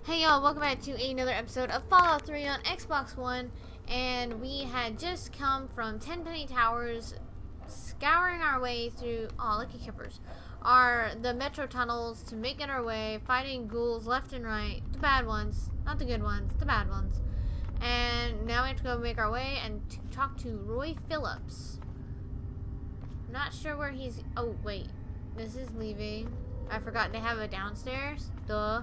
Hey y'all, welcome back to another episode of Fallout 3 on Xbox One. And we had just come from Tenpenny Towers, scouring our way through, oh look at Kippers, the metro tunnels to make it our way, fighting ghouls left and right, the bad ones, not the good ones, the bad ones. And now we have to go make our way and talk to Roy Phillips. Not sure where he's, oh wait, this is leaving. I forgot to have it downstairs, duh.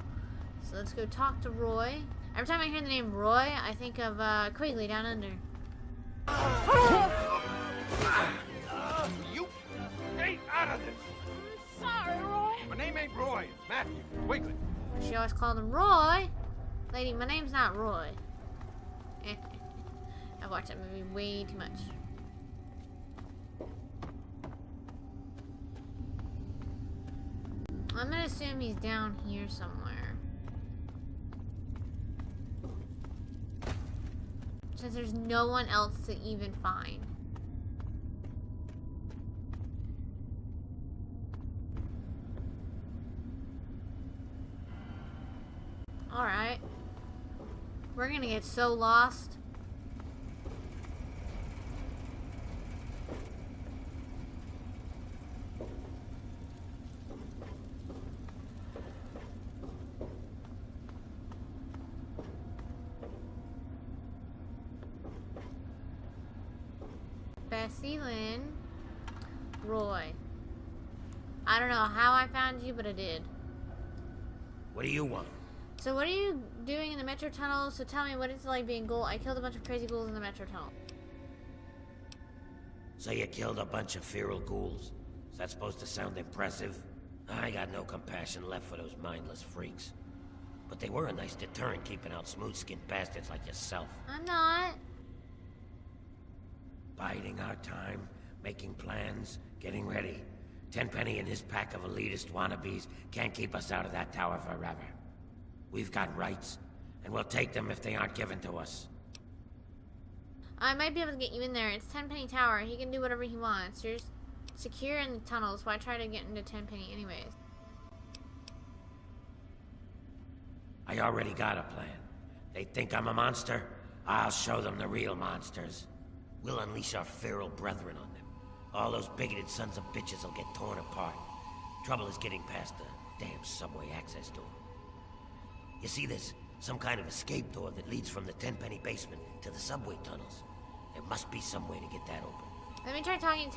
So let's go talk to Roy. Every time I hear the name Roy, I think of Quigley Down Under. You stay out of this! Sorry, Roy. My name ain't Roy, it's Matthew Quigley. She always called him Roy. Lady, my name's not Roy. I've watched that movie way too much. I'm gonna assume he's down here somewhere. Since there's no one else to even find. Alright. We're gonna get so lost. Bessie Lynn, Roy. I don't know how I found you, but I did. What do you want? So what are you doing in the metro tunnel? So tell me what it's like being ghoul. I killed a bunch of crazy ghouls in the metro tunnel. So you killed a bunch of feral ghouls? Is that supposed to sound impressive? I got no compassion left for those mindless freaks. But they were a nice deterrent keeping out smooth-skinned bastards like yourself. I'm not. Biding our time, making plans, getting ready. Tenpenny and his pack of elitist wannabes can't keep us out of that tower forever. We've got rights, and we'll take them if they aren't given to us. I might be able to get you in there. It's Tenpenny Tower. He can do whatever he wants. You're secure in the tunnels. Why try to get into Tenpenny anyways? I already got a plan. They think I'm a monster? I'll show them the real monsters. We'll unleash our feral brethren on them. All those bigoted sons of bitches will get torn apart. Trouble is getting past the damn subway access door. You see this? Some kind of escape door that leads from the Tenpenny basement to the subway tunnels. There must be some way to get that open. Let me try talking to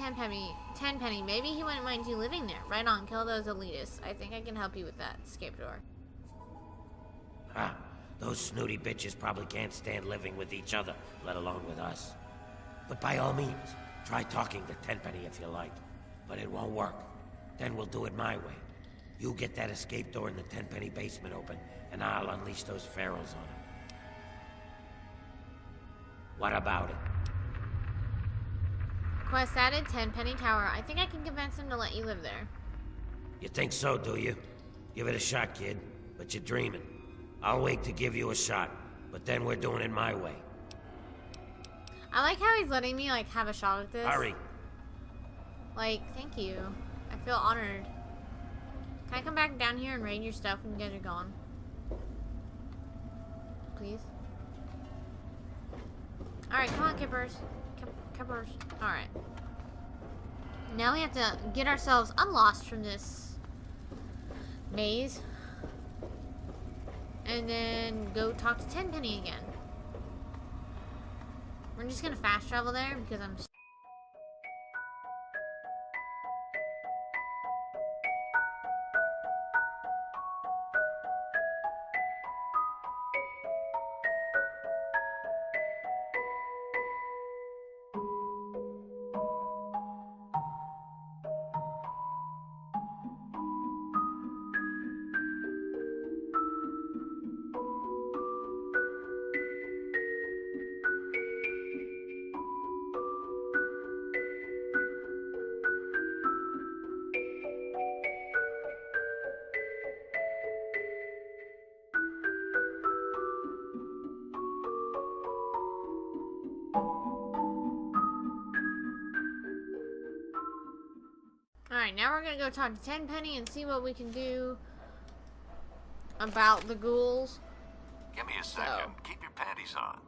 Tenpenny. Maybe he wouldn't mind you living there. Right on, kill those elitists. I think I can help you with that escape door. Ah, those snooty bitches probably can't stand living with each other, let alone with us. But by all means, try talking to Tenpenny if you like. But it won't work. Then we'll do it my way. You get that escape door in the Tenpenny basement open, and I'll unleash those ferals on him. What about it? Quest added, Tenpenny Tower. I think I can convince him to let you live there. You think so, do you? Give it a shot, kid. But you're dreaming. I'll wait to give you a shot, but then we're doing it my way. I like how he's letting me, like, have a shot at this. Hurry. Like, thank you. I feel honored. Can I come back down here and raid your stuff when you guys are gone? Please? Alright, come on, Kippers. Kippers. Alright. Now we have to get ourselves unlost from this maze. And then go talk to Tenpenny again. We're just gonna fast travel there because I'm Alright, now we're gonna go talk to Tenpenny and see what we can do about the ghouls. Give me a second. Keep your panties on.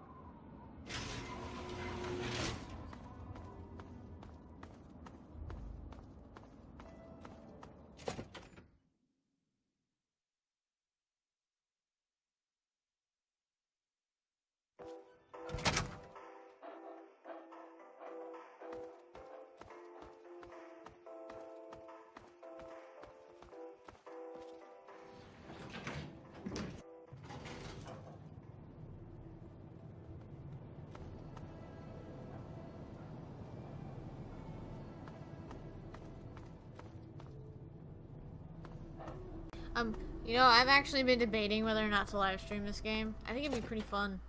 You know, I've actually been debating whether or not to live stream this game. I think it'd be pretty fun.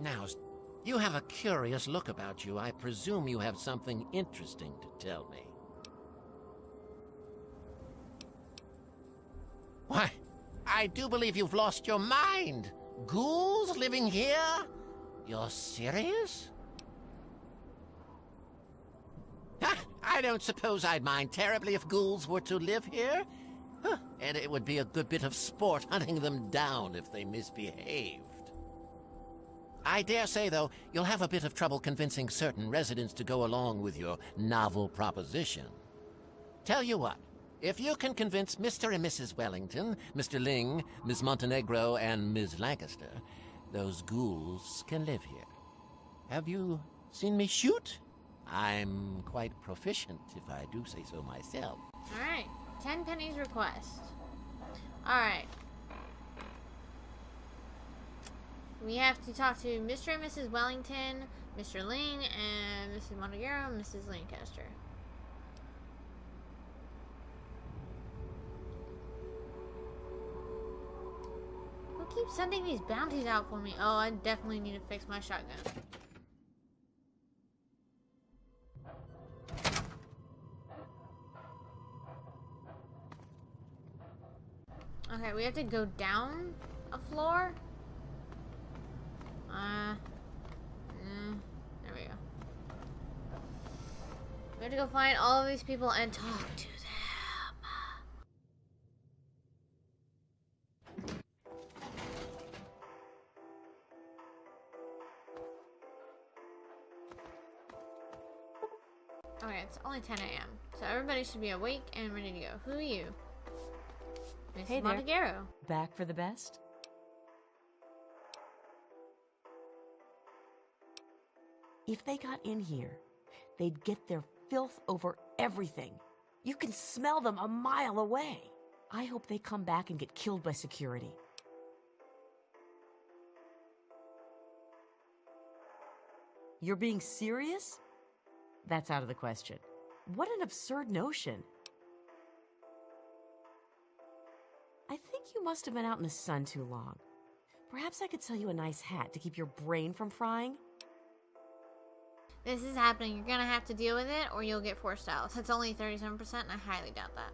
Now, you have a curious look about you. I presume you have something interesting to tell me. Why, I do believe you've lost your mind. Ghouls living here? You're serious? I don't suppose I'd mind terribly if ghouls were to live here. And it would be a good bit of sport hunting them down if they misbehaved. I dare say, though, you'll have a bit of trouble convincing certain residents to go along with your novel proposition. Tell you what, if you can convince Mr. and Mrs. Wellington, Mr. Ling, Miss Montenegro, and Ms. Lancaster, those ghouls can live here. Have you seen me shoot? I'm quite proficient, if I do say so myself. Alright, Tenpenny's request. Alright. We have to talk to Mr. and Mrs. Wellington, Mr. Ling, and Mrs. Montenegro, and Mrs. Lancaster. Who keeps sending these bounties out for me? Oh, I definitely need to fix my shotgun. Okay, we have to go down a floor. There we go. We have to go find all of these people and talk to them. Okay, it's only 10 a.m. So everybody should be awake and ready to go. Who are you? Mrs. Hey there. Montenegro. Back for the best? If they got in here, they'd get their filth over everything. You can smell them a mile away. I hope they come back and get killed by security. You're being serious? That's out of the question. What an absurd notion. I think you must have been out in the sun too long. Perhaps I could sell you a nice hat to keep your brain from frying? This is happening. You're gonna have to deal with it or you'll get forced out. It's only 37% and I highly doubt that.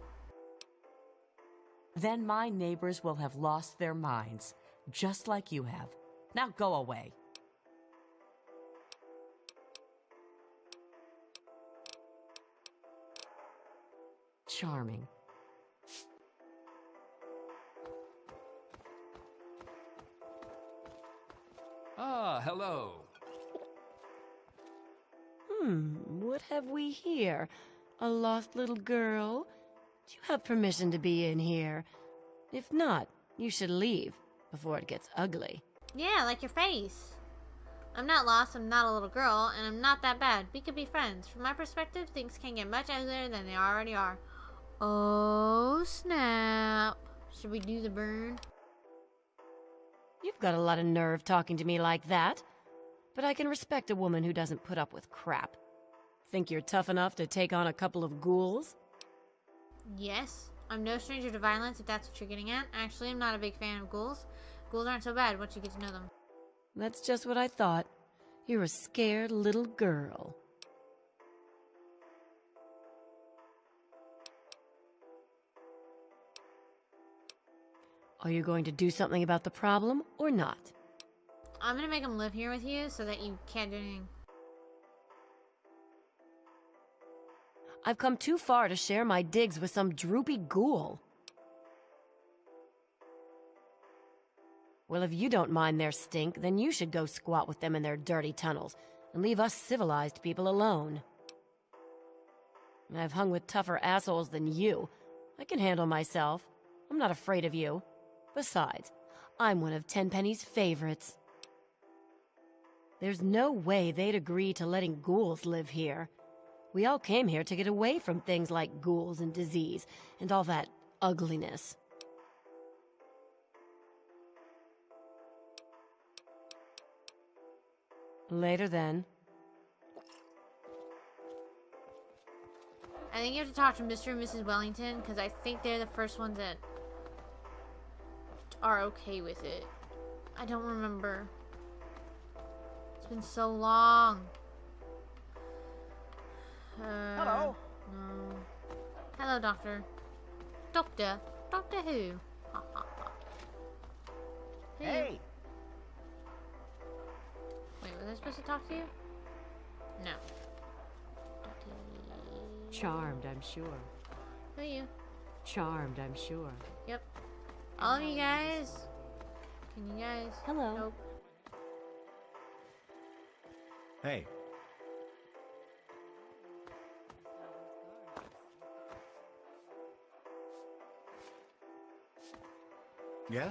Then my neighbors will have lost their minds, just like you have. Now go away. Charming. Ah, hello. What have we here? A lost little girl? Do you have permission to be in here? If not, you should leave before it gets ugly. Yeah, like your face. I'm not lost, I'm not a little girl, and I'm not that bad. We could be friends. From my perspective, things can't get much uglier than they already are. Oh, snap. Should we do the burn? You've got a lot of nerve talking to me like that. But I can respect a woman who doesn't put up with crap. Think you're tough enough to take on a couple of ghouls? Yes. I'm no stranger to violence, if that's what you're getting at. Actually, I'm not a big fan of ghouls. Ghouls aren't so bad once you get to know them. That's just what I thought. You're a scared little girl. Are you going to do something about the problem or not? I'm gonna make him live here with you so that you can't do anything. I've come too far to share my digs with some droopy ghoul. Well, if you don't mind their stink, then you should go squat with them in their dirty tunnels and leave us civilized people alone. I've hung with tougher assholes than you. I can handle myself. I'm not afraid of you. Besides, I'm one of Tenpenny's favorites. There's no way they'd agree to letting ghouls live here. We all came here to get away from things like ghouls and disease and all that ugliness. Later then. I think you have to talk to Mr. and Mrs. Wellington, because I think they're the first ones that are okay with it. I don't remember. It's been so long. Hello. No. Hello, Doctor. Doctor? Doctor who? Ha, ha, ha. Who? Hey. Wait, was I supposed to talk to you? No. Charmed, I'm sure. Who are you? Charmed, I'm sure. Yep. All of you guys. Can you guys? Hello. Nope. Hey. Yeah?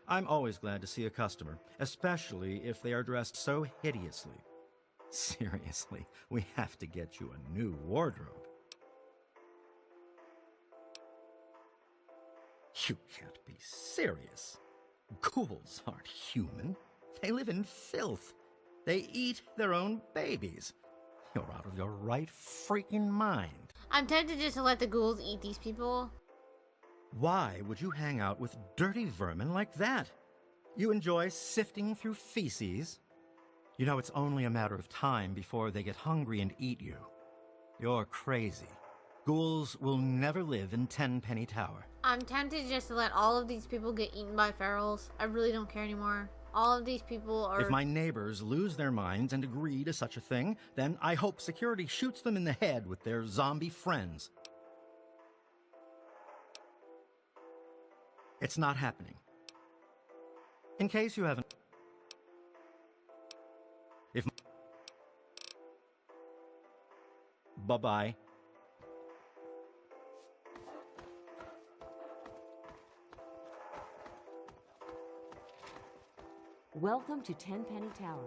I'm always glad to see a customer, especially if they are dressed so hideously. Seriously, we have to get you a new wardrobe. You can't be serious. Ghouls aren't human. They live in filth. They eat their own babies. You're out of your right freaking mind. I'm tempted just to let the ghouls eat these people. Why would you hang out with dirty vermin like that? You enjoy sifting through feces? You know, it's only a matter of time before they get hungry and eat you. You're crazy. Ghouls will never live in Tenpenny Tower. I'm tempted just to let all of these people get eaten by ferals. I really don't care anymore. All of these people are... If my neighbors lose their minds and agree to such a thing, then I hope security shoots them in the head with their zombie friends. It's not happening. In case you haven't... If... Bye-bye. Welcome to Tenpenny Tower.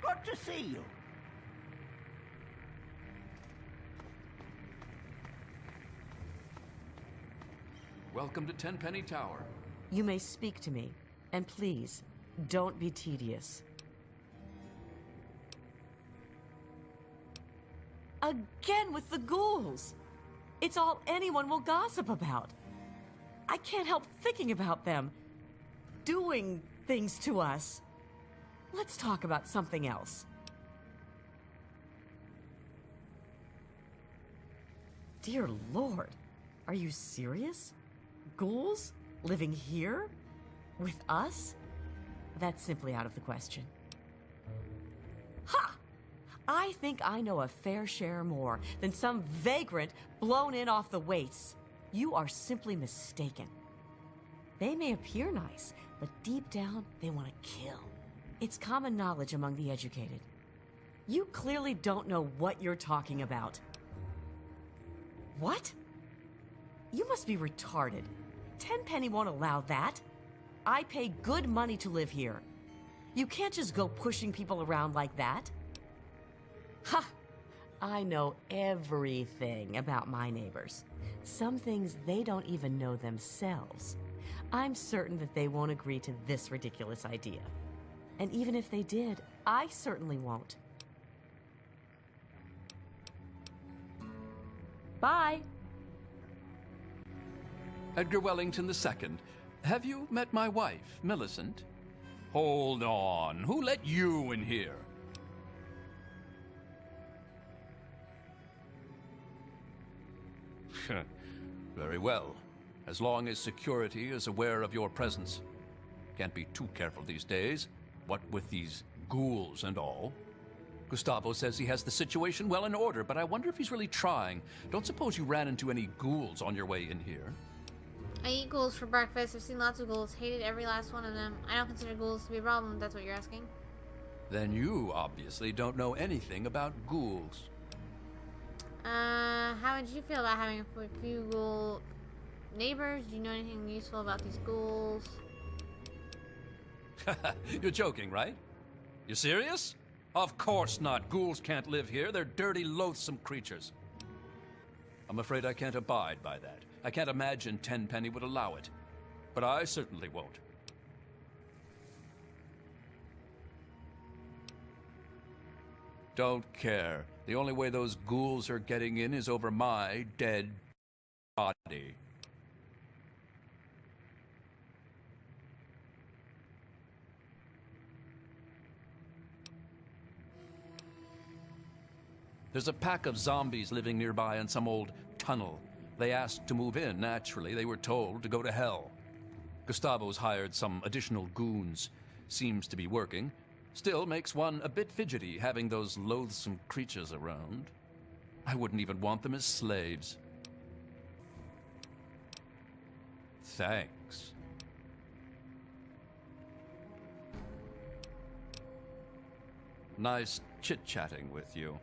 Good to see you. Welcome to Tenpenny Tower. You may speak to me, and please, don't be tedious. Again with the ghouls! It's all anyone will gossip about. I can't help thinking about them doing things to us. Let's talk about something else. Dear Lord, are you serious? Ghouls? Living here? With us? That's simply out of the question. Ha! I think I know a fair share more than some vagrant blown in off the wastes. You are simply mistaken. They may appear nice, but deep down, they want to kill. It's common knowledge among the educated. You clearly don't know what you're talking about. What? You must be retarded. Tenpenny won't allow that. I pay good money to live here. You can't just go pushing people around like that. Ha! I know everything about my neighbors. Some things they don't even know themselves. I'm certain that they won't agree to this ridiculous idea. And even if they did, I certainly won't. Bye! Edgar Wellington II. Have you met my wife, Millicent? Hold on. Who let you in here? Very well. As long as security is aware of your presence. Can't be too careful these days. What with these ghouls and all. Gustavo says he has the situation well in order, but I wonder if he's really trying. Don't suppose you ran into any ghouls on your way in here? I eat ghouls for breakfast. I've seen lots of ghouls. Hated every last one of them. I don't consider ghouls to be a problem, if that's what you're asking. Then you obviously don't know anything about ghouls. How would you feel about having a few ghoul neighbors? Do you know anything useful about these ghouls? You're joking, right? You serious? Of course not. Ghouls can't live here. They're dirty, loathsome creatures. I'm afraid I can't abide by that. I can't imagine Tenpenny would allow it. But I certainly won't. Don't care. The only way those ghouls are getting in is over my dead body. There's a pack of zombies living nearby in some old tunnel. They asked to move in, naturally. They were told to go to hell. Gustavo's hired some additional goons. Seems to be working. Still makes one a bit fidgety having those loathsome creatures around. I wouldn't even want them as slaves. Thanks. Nice chit-chatting with you.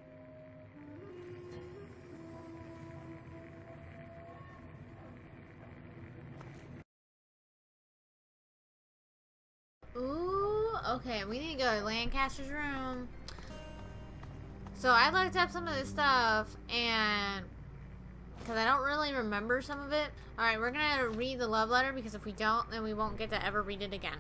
Ooh, okay, we need to go to Lancaster's room. So I looked up some of this stuff, and because I don't really remember some of it. Alright, we're gonna read the love letter, because if we don't, then we won't get to ever read it again.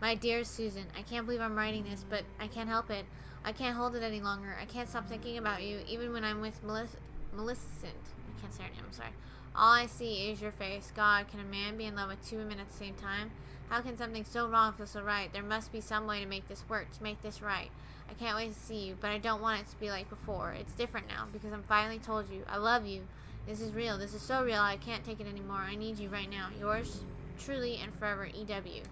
My dear Susan, I can't believe I'm writing this, but I can't help it. I can't hold it any longer. I can't stop thinking about you, even when I'm with Millicent. I can't say her name, I'm sorry. All I see is your face. God, can a man be in love with two women at the same time? How can something so wrong feel so right? There must be some way to make this work, to make this right. I can't wait to see you, but I don't want it to be like before. It's different now, because I'm finally told you. I love you. This is real. This is so real. I can't take it anymore. I need you right now. Yours, truly and forever, E.W.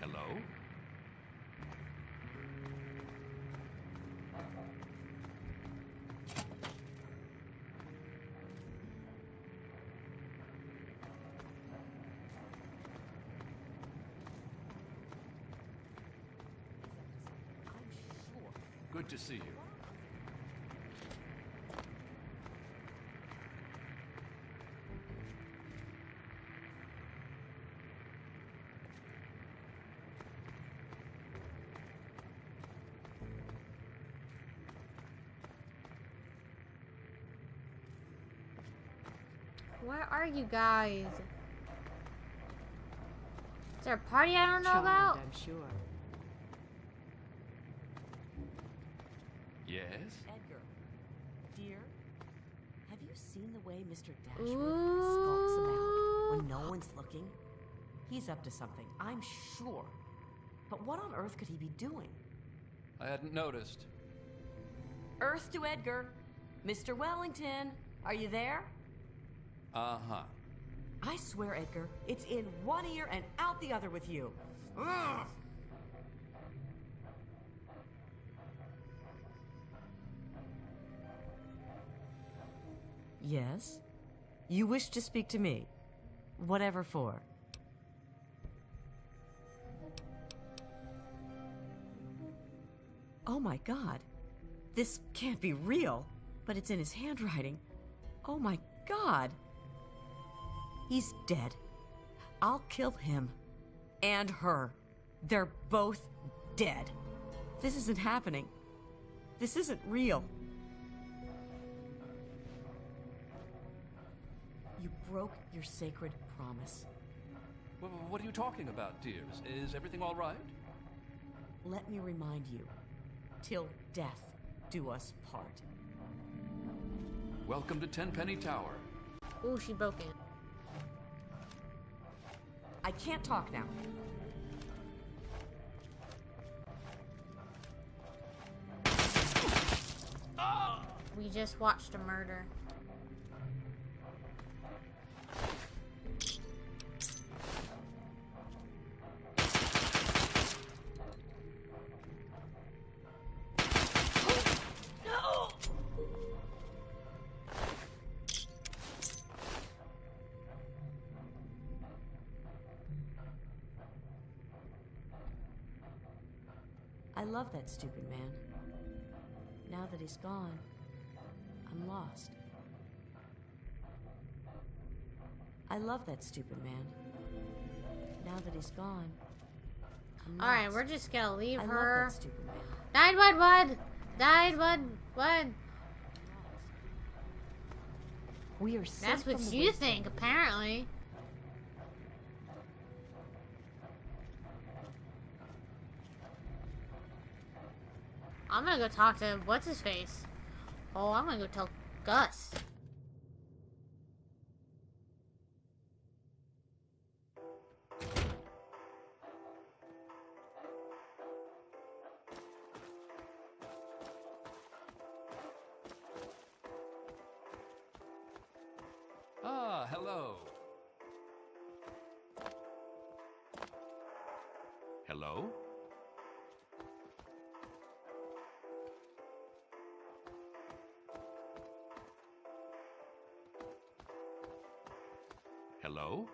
Hello? Good to see you. Where are you guys? Is there a party I don't know Charmed, about? I'm sure. Yes? Edgar, dear, have you seen the way Mr. Dashwood skulks about when no one's looking? He's up to something, I'm sure. But what on earth could he be doing? I hadn't noticed. Earth to Edgar. Mr. Wellington, are you there? Uh-huh. I swear, Edgar, it's in one ear and out the other with you. Ugh. Yes? You wish to speak to me? Whatever for? Oh my God. This can't be real, but it's in his handwriting. Oh my God. He's dead. I'll kill him. And her. They're both dead. This isn't happening. This isn't real. You broke your sacred promise. What are you talking about, dears? Is everything all right? Let me remind you. till death do us part. Welcome to Tenpenny Tower. Ooh, she broke in. I can't talk now. We just watched a murder. I love that stupid man. Now that he's gone, I'm lost. I love that stupid man. Now that he's gone, I'm lost. Alright, we're just gonna leave I her. love that stupid man. 911! 911! We are sent That's what from the you wasteland. think, apparently. I'm gonna go talk to what's-his-face. Oh, I'm gonna go tell Gus. Ah, hello. Hello? Hello?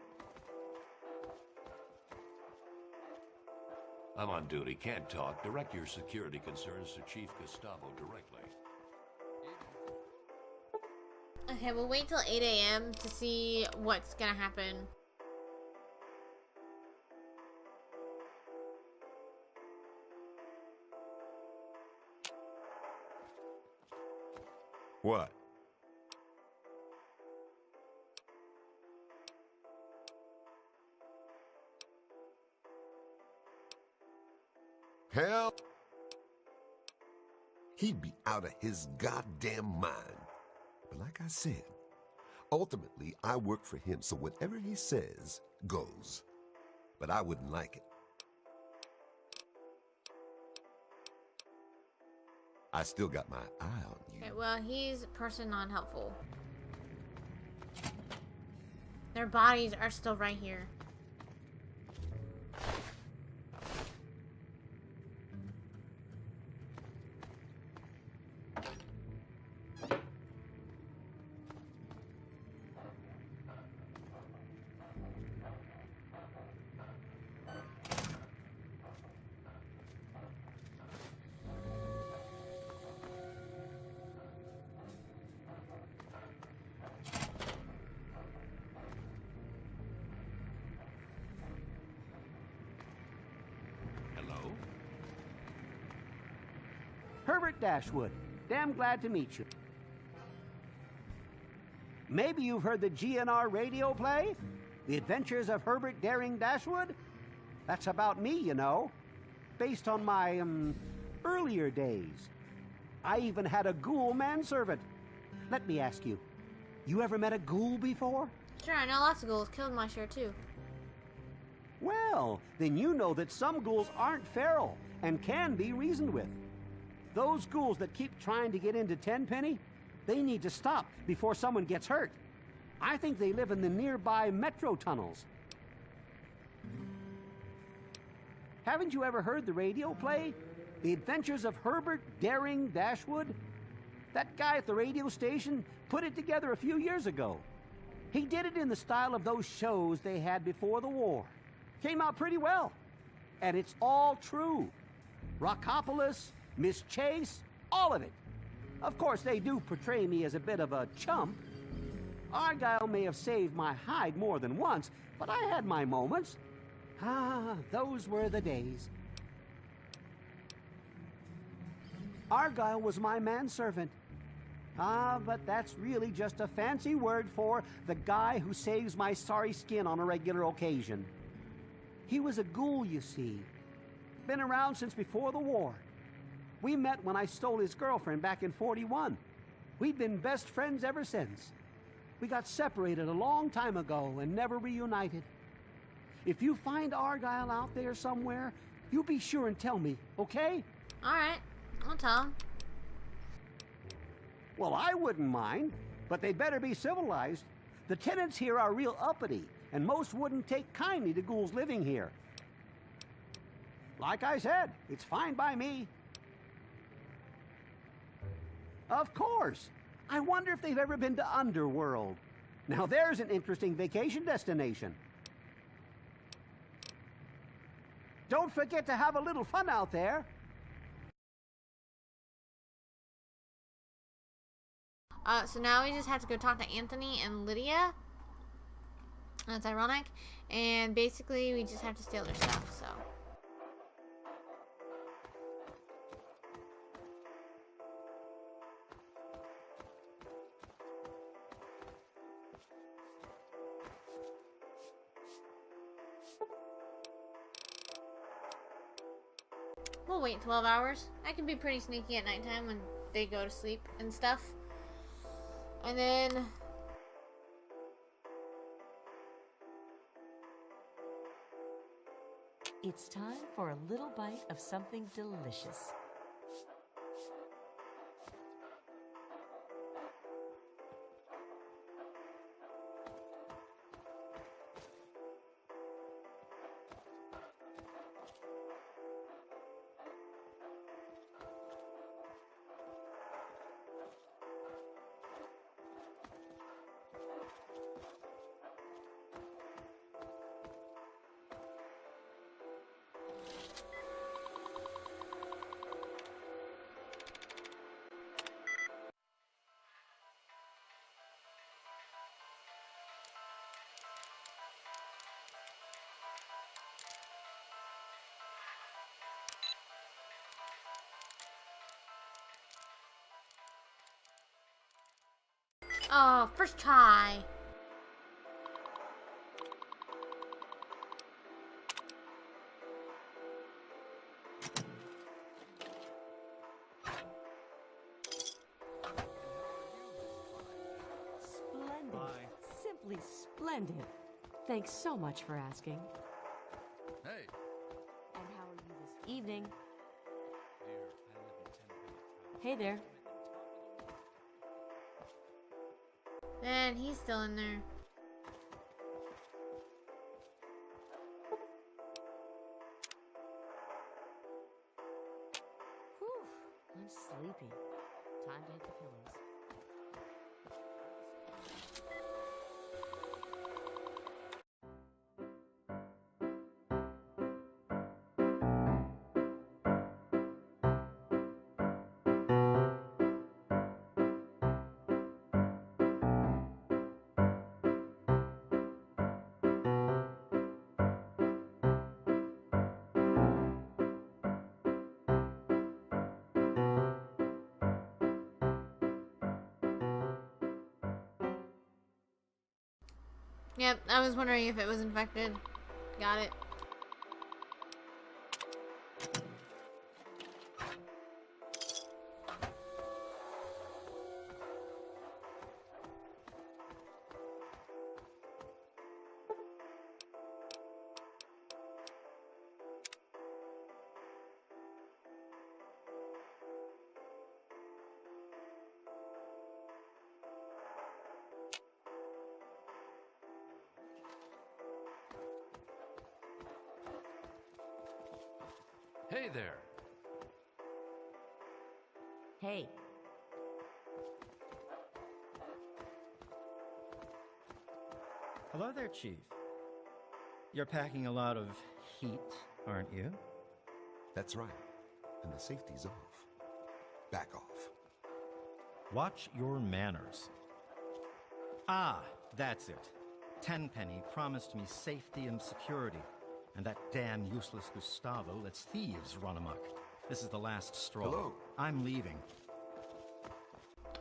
I'm on duty. Can't talk. Direct your security concerns to Chief Gustavo directly. Okay, we'll wait till 8 a.m. to see what's gonna happen. What? Hell, he'd be out of his goddamn mind. But like I said, ultimately I work for him, so whatever he says goes. But I wouldn't like it. I still got my eye on you. Okay, well, he's a person non-helpful. Their bodies are still right here. Hello? Herbert Dashwood. Damn glad to meet you. Maybe you've heard the GNR radio play? The Adventures of Herbert Daring Dashwood? That's about me, you know. Based on my, earlier days. I even had a ghoul manservant. Let me ask you, you ever met a ghoul before? Sure, I know lots of ghouls. Killed my share, too. Well, then you know that some ghouls aren't feral and can be reasoned with. Those ghouls that keep trying to get into Tenpenny, they need to stop before someone gets hurt. I think they live in the nearby metro tunnels. Haven't you ever heard the radio play? The Adventures of Herbert Daring Dashwood? That guy at the radio station put it together a few years ago. He did it in the style of those shows they had before the war. Came out pretty well. And it's all true. Rockopolis, Miss Chase, all of it. Of course, they do portray me as a bit of a chump. Argyle may have saved my hide more than once, but I had my moments. Ah, those were the days. Argyle was my manservant. Ah, but that's really just a fancy word for the guy who saves my sorry skin on a regular occasion. He was a ghoul, you see. Been around since before the war. We met when I stole his girlfriend back in '41. We've been best friends ever since. We got separated a long time ago and never reunited. If you find Argyle out there somewhere, you be sure and tell me, okay? Alright, I'll tell him. Well, I wouldn't mind, but they'd better be civilized. The tenants here are real uppity, and most wouldn't take kindly to ghouls living here. Like I said, it's fine by me. Of course. I wonder if they've ever been to Underworld. Now there's an interesting vacation destination. Don't forget to have a little fun out there. So now we just have to go talk to Anthony and Lydia. That's ironic. And basically we just have to steal their stuff, so. We'll wait 12 hours. I can be pretty sneaky at nighttime when they go to sleep and stuff. And then... It's time for a little bite of something delicious. Oh, first try. Splendid. Simply splendid. Thanks so much for asking. Hey. And how are you this evening? Hey there. And he's still in there. Whew, I'm sleepy. Time to hit the pillows. Yep, I was wondering if it was infected. Got it. Hey there. Hey. Hello there, Chief. You're packing a lot of heat, aren't you? That's right. And the safety's off. Back off. Watch your manners. Ah, that's it. Tenpenny promised me safety and security, and that damn useless Gustavo lets thieves run amok. This is the last straw. Hello. I'm leaving.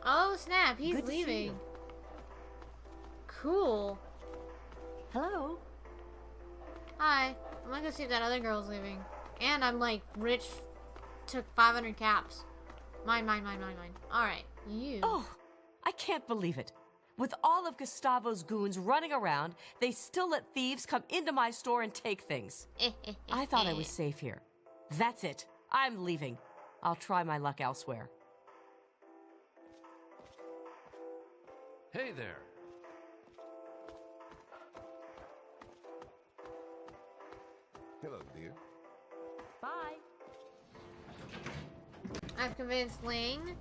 Oh snap, he's Good to see leaving. you. Cool. Hello. Hi. I'm gonna go see if that other girl's leaving. And I'm like rich took 500 caps. Mine. Alright, you. Oh, I can't believe it. With all of Gustavo's goons running around, they still let thieves come into my store and take things. I thought I was safe here. That's it. I'm leaving. I'll try my luck elsewhere. Hey there. Hello, dear. Bye. I've convinced Ling.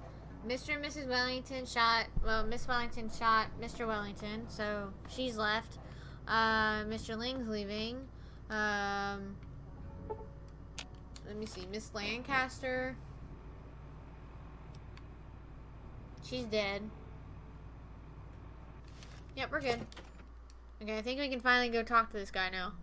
Mr. and Mrs. Wellington shot, Miss Wellington shot Mr. Wellington, so she's left. Mr. Ling's leaving. Let me see, Miss Lancaster. She's dead. Yep, we're good. Okay, I think we can finally go talk to this guy now.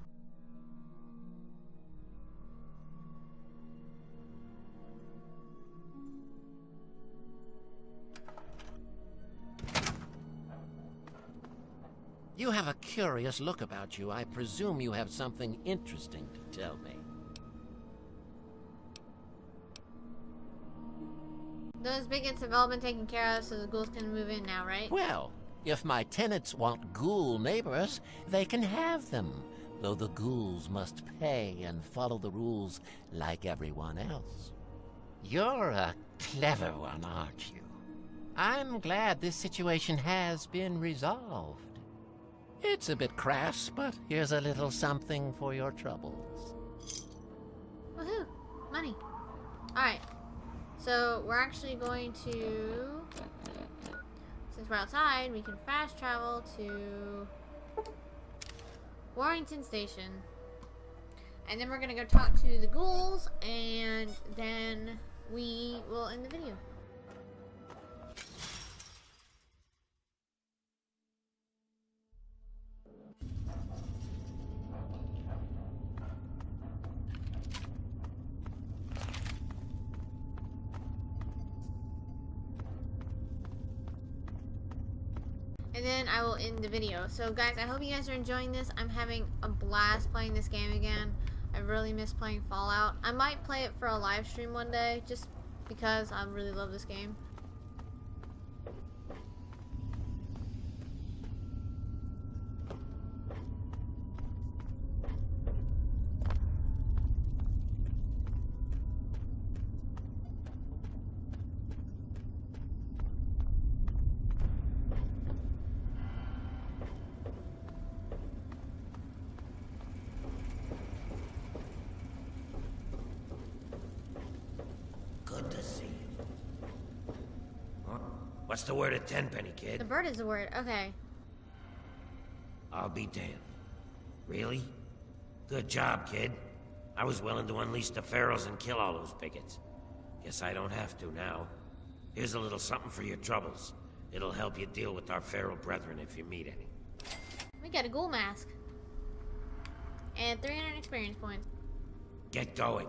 You have a curious look about you. I presume you have something interesting to tell me. Those bigots have all been taken care of, so the ghouls can move in now, right? Well, if my tenants want ghoul neighbors, they can have them, though the ghouls must pay and follow the rules like everyone else. You're a clever one, aren't you? I'm glad this situation has been resolved. It's a bit crass, but here's a little something for your troubles. Woohoo! Money. Alright. So, we're actually going to... Since we're outside, we can fast travel to... Warrington Station. And then we're gonna go talk to the ghouls, and then we will end the video. And then I will end the video. So guys, I hope you guys are enjoying this. I'm having a blast playing this game again. I really miss playing Fallout. I might play it for a live stream one day, just because I really love this game. Good to see you. Huh? What's the word at Tenpenny, kid? The bird is the word. Okay. I'll be damned. Really? Good job, kid. I was willing to unleash the ferals and kill all those bigots. Guess I don't have to now. Here's a little something for your troubles. It'll help you deal with our feral brethren if you meet any. We got a ghoul mask. And 300 experience points. Get going.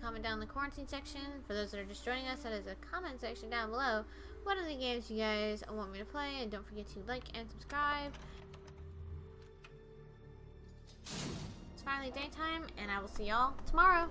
Comment down in the quarantine section. For those that are just joining us, that is a comment section down below. What are the games you guys want me to play? And don't forget to like and subscribe. It's finally daytime, and I will see y'all tomorrow.